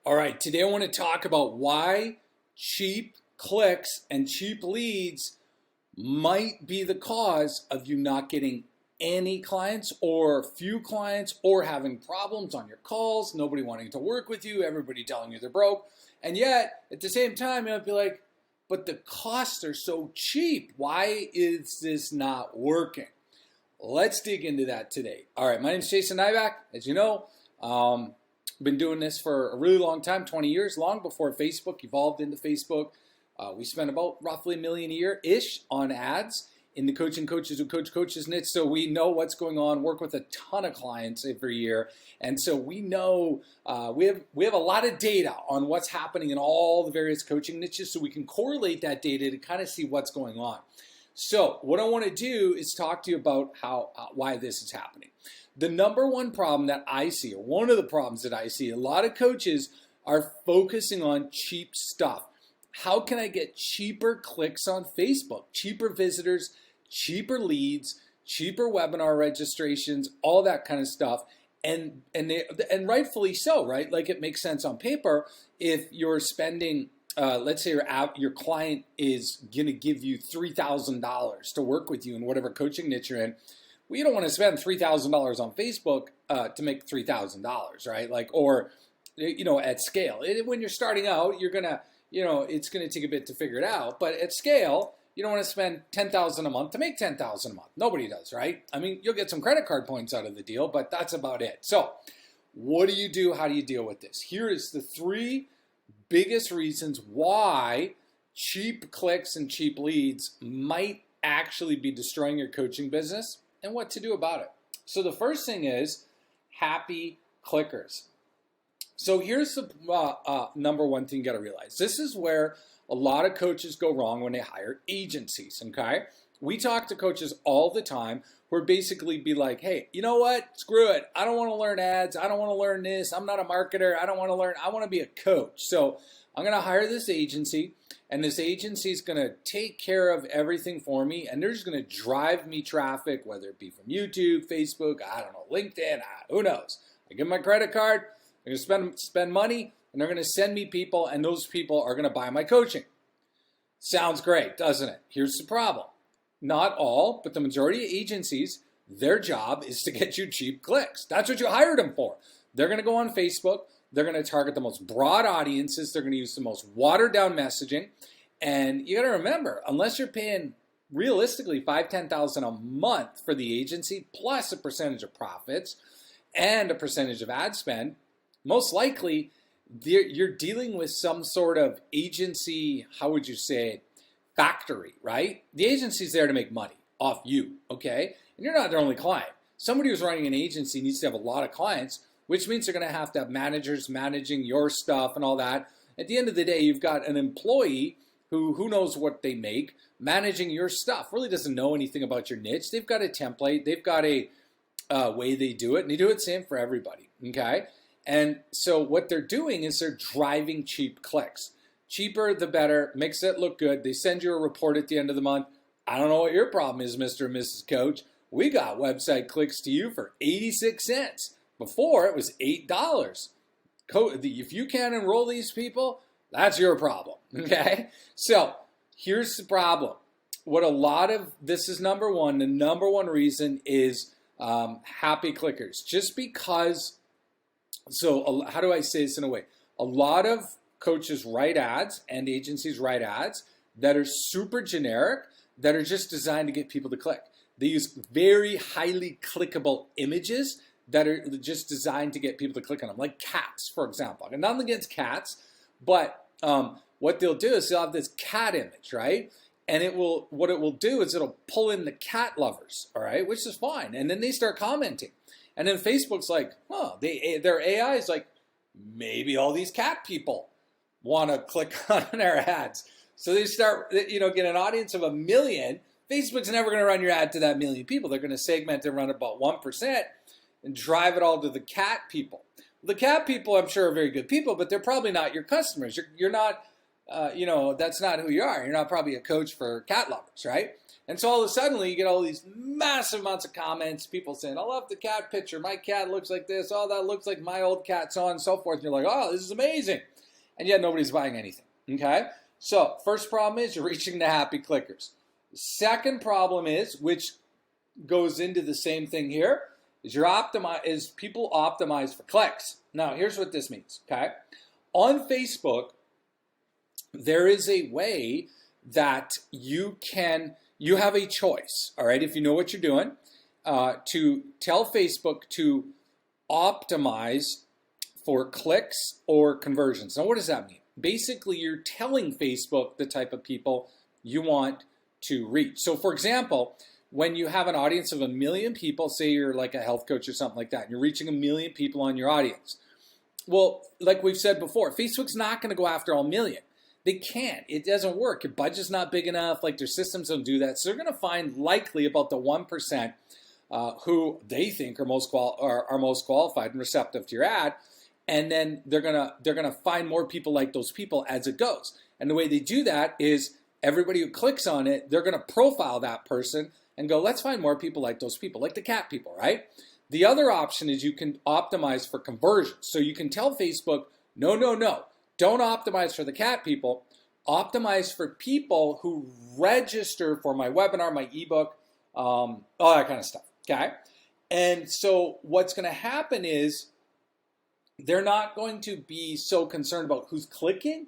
All right, today I want to talk about why cheap clicks and cheap leads might be the cause of you not getting any clients or few clients or having problems on your calls, nobody wanting to work with you, everybody telling you they're broke. And yet, at the same time, you might be like, but the costs are so cheap. Why is this not working? Let's dig into that today. All right, my name is Jason Nyback. As you know, been doing this for a really long time, 20 years, long before Facebook evolved into Facebook. We spend about roughly $1 million a year-ish on ads in the coaching coaches who coach coaches niche. So we know what's going on, work with a ton of clients every year. And so we know we have a lot of data on what's happening in all the various coaching niches, so we can correlate that data to kind of see what's going on. So what I want to do is talk to you about why this is happening. The number one problem that I see, or one of the problems that I see, a lot of coaches are focusing on cheap stuff. How can I get cheaper clicks on Facebook, cheaper visitors, cheaper leads, cheaper webinar registrations, all that kind of stuff, and rightfully so, right? Like, it makes sense on paper if you're spending. Let's say your client is going to give you $3,000 to work with you in whatever coaching niche you're in. Well, you don't want to spend $3,000 on Facebook to make $3,000, right? Like, or, at scale. When you're starting out, you're going to, it's going to take a bit to figure it out. But at scale, you don't want to spend $10,000 a month to make $10,000 a month. Nobody does, right? I mean, you'll get some credit card points out of the deal, but that's about it. So what do you do? How do you deal with this? Here is the three biggest reasons why cheap clicks and cheap leads might actually be destroying your coaching business and what to do about it. So the first thing is happy clickers. So here's the number one thing you got to realize. This is where a lot of coaches go wrong when they hire agencies, okay? We talk to coaches all the time who are basically be like, hey, you know what? Screw it. I don't want to learn ads. I don't want to learn this. I'm not a marketer. I don't want to learn. I want to be a coach. So I'm going to hire this agency, and this agency is going to take care of everything for me, and they're just going to drive me traffic, whether it be from YouTube, Facebook, I don't know, LinkedIn, who knows. I give them my credit card. They're going to spend money, and they're going to send me people, and those people are going to buy my coaching. Sounds great, doesn't it? Here's the problem. Not all, but the majority of agencies, their job is to get you cheap clicks. That's what you hired them for. They're going to go on Facebook. They're going to target the most broad audiences. They're going to use the most watered down messaging. And you got to remember, unless you're paying realistically $5,000, $10,000 a month for the agency, plus a percentage of profits and a percentage of ad spend, most likely you're dealing with some sort of agency, how would you say it, factory, right? The agency's there to make money off you, okay? And you're not their only client. Somebody who's running an agency needs to have a lot of clients, which means they're going to have managers managing your stuff and all that. At the end of the day, you've got an employee who knows what they make, managing your stuff, really doesn't know anything about your niche. They've got a template. They've got a way they do it, and they do it the same for everybody, okay? And so what they're doing is they're driving cheap clicks. Cheaper, the better, makes it look good. They send you a report at the end of the month. I don't know what your problem is, Mr. and Mrs. Coach. We got website clicks to you for 86 cents. Before, it was $8. If you can't enroll these people, that's your problem, okay? So here's the problem. This is number one. The number one reason is happy clickers. Just because, so how do I say this in a way? A lot of coaches write ads and agencies write ads that are super generic, that are just designed to get people to click. They use very highly clickable images that are just designed to get people to click on them, like cats, for example. And nothing against cats, but what they'll do is they'll have this cat image, right? And what it will do is it'll pull in the cat lovers, all right, which is fine. And then they start commenting. And then Facebook's like, their AI is like, maybe all these cat people want to click on our ads. So they start, get an audience of 1 million. Facebook's never going to run your ad to that 1 million people. They're going to segment and run about 1% and drive it all to the cat people. The cat people, I'm sure, are very good people, but they're probably not your customers. You're not that's not who you are. You're not probably a coach for cat lovers, right? And so all of a sudden you get all these massive amounts of comments, people saying, I love the cat picture. My cat looks like this. Oh, that looks like my old cat, so on and so forth. And you're like, oh, this is amazing. And yet nobody's buying anything, okay? So first problem is you're reaching the happy clickers. Second problem is, which goes into the same thing here, is people optimize for clicks. Now, here's what this means, okay? On Facebook, there is a way that you have a choice, all right, if you know what you're doing, to tell Facebook to optimize for clicks or conversions. Now, what does that mean? Basically, you're telling Facebook the type of people you want to reach. So, for example, when you have an audience of 1 million people, say you're like a health coach or something like that, and you're reaching 1 million people on your audience. Well, like we've said before, Facebook's not going to go after all million. They can't. It doesn't work. Your budget's not big enough. Like their systems don't do that. So they're going to find likely about the 1% who they think are most qualified and receptive to your ad, and then they're gonna find more people like those people as it goes. And the way they do that is everybody who clicks on it, they're gonna profile that person and go, let's find more people like those people, like the cat people, right? The other option is you can optimize for conversions. So you can tell Facebook, no, don't optimize for the cat people. Optimize for people who register for my webinar, my ebook, all that kind of stuff, okay? And so what's going to happen is they're not going to be so concerned about who's clicking.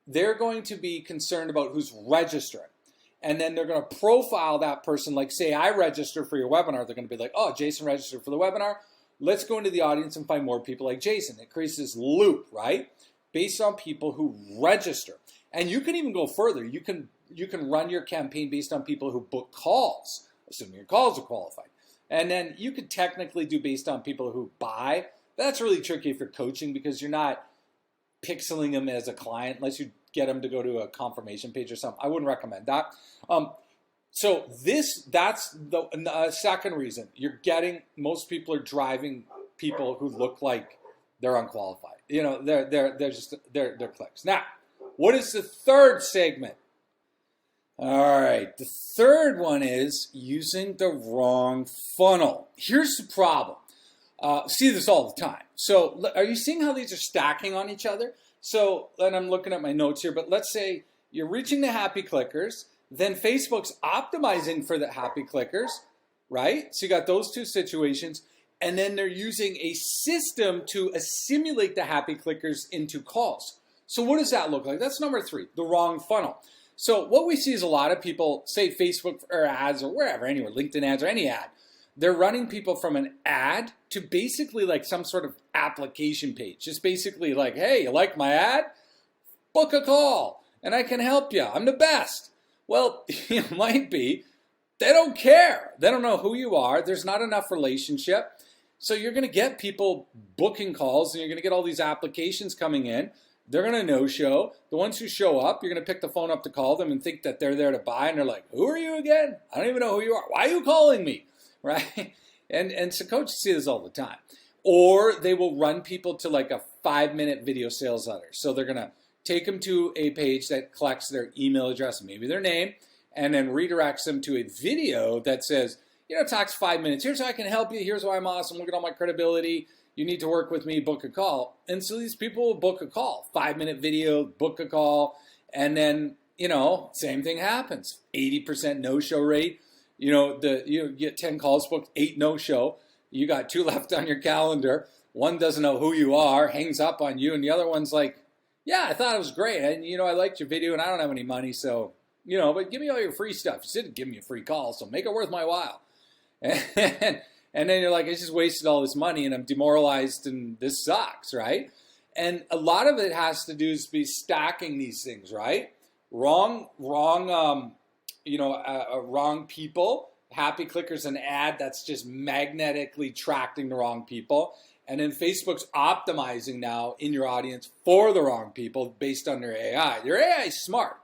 They're going to be concerned about who's registering. And then they're going to profile that person. Like, say I register for your webinar. They're going to be like, oh, Jason registered for the webinar. Let's go into the audience and find more people like Jason. It creates this loop, right? Based on people who register. And you can even go further. You can run your campaign based on people who book calls, assuming your calls are qualified. And then you could technically do based on people who buy. That's really tricky if you're coaching because you're not pixeling them as a client unless you get them to go to a confirmation page or something. I wouldn't recommend that. So that's the second reason. You're getting, most people are driving people who look like they're unqualified. You know, they're clicks. Now, what is the third segment? All right, the third one is using the wrong funnel. Here's the problem. See this all the time. So are you seeing how these are stacking on each other? So, and I'm looking at my notes here, but let's say you're reaching the happy clickers, then Facebook's optimizing for the happy clickers, right? So you got those two situations, and then they're using a system to assimilate the happy clickers into calls. So what does that look like? That's number 3, the wrong funnel. So what we see is a lot of people, say Facebook or ads or wherever, anywhere, LinkedIn ads or any ad, they're running people from an ad to basically like some sort of application page. Just basically like, hey, you like my ad? Book a call and I can help you. I'm the best. Well, you might be. They don't care. They don't know who you are. There's not enough relationship. So you're going to get people booking calls and you're going to get all these applications coming in. They're going to no-show. The ones who show up, you're going to pick the phone up to call them and think that they're there to buy. And they're like, who are you again? I don't even know who you are. Why are you calling me? Right? And so coaches see this all the time. Or they will run people to like a 5-minute video sales letter. So they're going to take them to a page that collects their email address, maybe their name, and then redirects them to a video that says, you know, it talks 5 minutes. Here's how I can help you. Here's why I'm awesome. Look at all my credibility. You need to work with me. Book a call. And so these people will book a call. 5-minute video, book a call. And then, you know, same thing happens. 80% no-show rate. You know, you get 10 calls booked, 8 no-show. You got 2 left on your calendar. One doesn't know who you are, hangs up on you, and the other one's like, yeah, I thought it was great. And, you know, I liked your video, and I don't have any money, so, you know, but give me all your free stuff. You said give me a free call, so make it worth my while. And then you're like, I just wasted all this money, and I'm demoralized, and this sucks, right? And a lot of it has to do is be stacking these things, right? Wrong people, happy clickers, an ad that's just magnetically attracting the wrong people. And then Facebook's optimizing now in your audience for the wrong people based on their AI. Their AI is smart,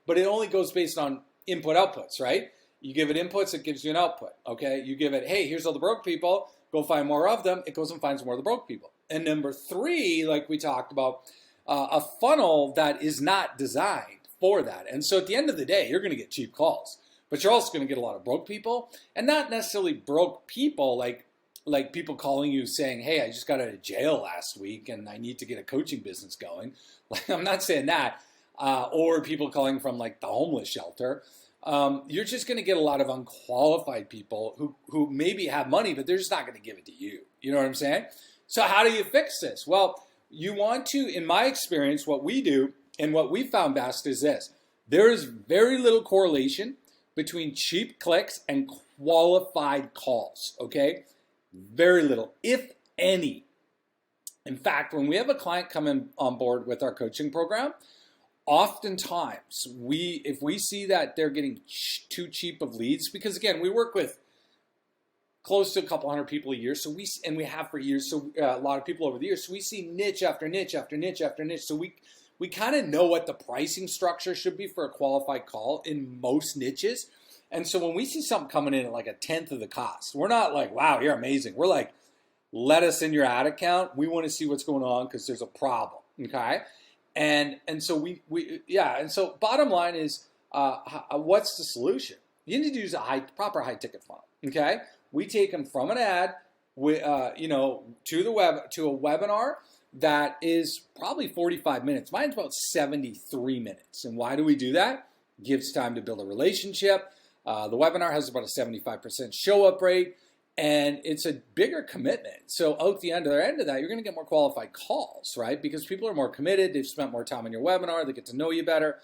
but it only goes based on input-outputs, right? You give it inputs, it gives you an output, okay? You give it, hey, here's all the broke people, go find more of them. It goes and finds more of the broke people. And number 3, like we talked about, a funnel that is not designed for that. And so at the end of the day, you're going to get cheap calls, but you're also going to get a lot of broke people, and not necessarily broke people like people calling you saying, hey, I just got out of jail last week and I need to get a coaching business going. Like, I'm not saying that. Or people calling from like the homeless shelter. You're just going to get a lot of unqualified people who maybe have money, but they're just not going to give it to you. You know what I'm saying? So how do you fix this? Well, you want to, in my experience, what we do and what we found best is this. There is very little correlation between cheap clicks and qualified calls, okay? Very little, if any. In fact, when we have a client come in on board with our coaching program, oftentimes if we see that they're getting too cheap of leads, because again, we work with close to a couple hundred people a year, so we have for years, so a lot of people over the years, so we see niche after niche after niche after niche, so we kind of know what the pricing structure should be for a qualified call in most niches. And so when we see something coming in at like a tenth of the cost, we're not like, wow, you're amazing. We're like, let us in your ad account. We want to see what's going on because there's a problem, okay? And so and so bottom line is, what's the solution? You need to use a proper high ticket funnel, okay? We take them from an ad, to the web, to a webinar that is probably 45 minutes. Mine's about 73 minutes. And why do we do that? Gives time to build a relationship. The webinar has about a 75% show up rate, and it's a bigger commitment. So at the end of that, you're going to get more qualified calls, right? Because people are more committed. They've spent more time on your webinar. They get to know you better.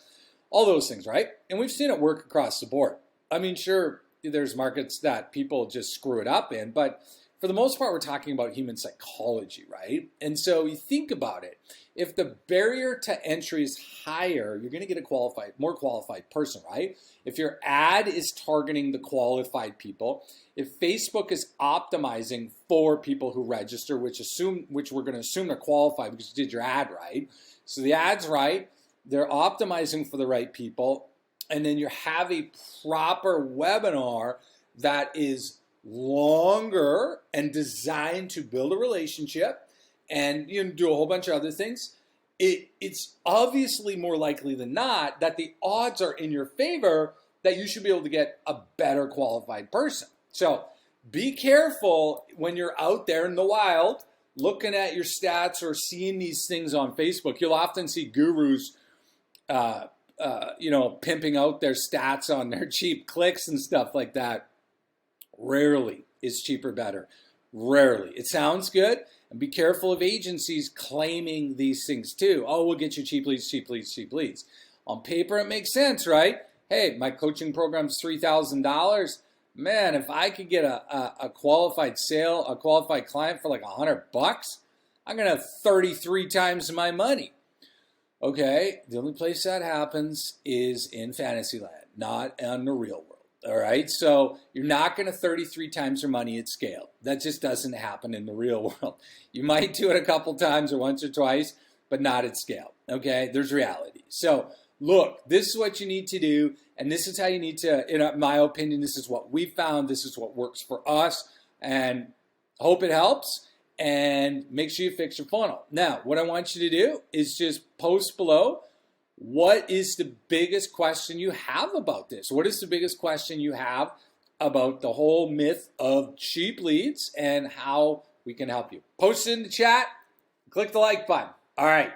All those things, right? And we've seen it work across the board. I mean, sure, there's markets that people just screw it up in, but for the most part, we're talking about human psychology, right? And so you think about it. If the barrier to entry is higher, you're going to get a more qualified person, right? If your ad is targeting the qualified people, if Facebook is optimizing for people who register, which we're going to assume they're qualified because you did your ad right. So the ad's right, they're optimizing for the right people, and then you have a proper webinar that is longer and designed to build a relationship, and you do a whole bunch of other things, it's obviously more likely than not that the odds are in your favor that you should be able to get a better qualified person. So be careful when you're out there in the wild looking at your stats or seeing these things on Facebook. You'll often see gurus pimping out their stats on their cheap clicks and stuff like that. Rarely is cheaper better. Rarely. It sounds good. And be careful of agencies claiming these things too. Oh, we'll get you cheap leads, cheap leads, cheap leads. On paper, it makes sense, right? Hey, my coaching program's $3,000. Man, if I could get a qualified client for like $100, I'm going to have 33 times my money. Okay, the only place that happens is in fantasy land, not in the real world. All right, so you're not going to 33 times your money at scale. That just doesn't happen in the real world. You might do it a couple times or once or twice, but not at scale. Okay, there's reality. So look, this is what you need to do, and this is how you need to, in my opinion, this is what we found. This is what works for us, and hope it helps. And make sure you fix your funnel. Now, what I want you to do is just post below, what is the biggest question you have about this? What is the biggest question you have about the whole myth of cheap leads and how we can help you? Post it in the chat, click the like button. All right.